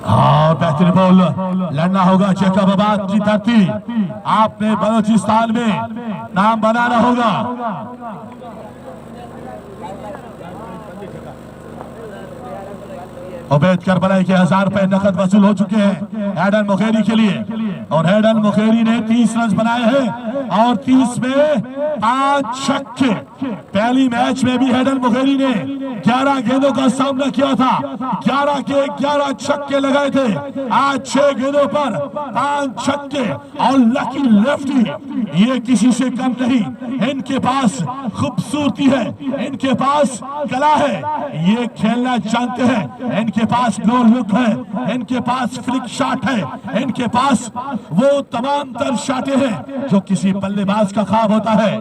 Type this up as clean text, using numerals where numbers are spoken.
हाँ बेहतरीन बॉल, लड़ना होगा जैकबाबाद की धरती। आपने बलूचिस्तान में नाम बनाना होगा। उबैद करबलाई के 1000 रुपए नकद वसूल हो चुके हैं हैडन मुखेरी के लिए, और हैडन मुखेरी ने 30 रन बनाए हैं और 30 में 5 छक्के। पहली मैच में भी हैडन मुखेरी ने 11 गेंदों का सामना किया था, 11 के 11 छक्के लगाए थे। आज 6 गेंदों पर 5 छक्के और लकी लेफ्टी, ये किसी से कम नहीं। इनके पास खूबसूरती है, इनके पास कला है, ये खेलना जानते हैं। इनके पास नो लुक है, इनके पास फ्लिक शॉट है, इनके पास वो तमाम तर शॉटें हैं जो किसी बल्लेबाज का ख्वाब होता है।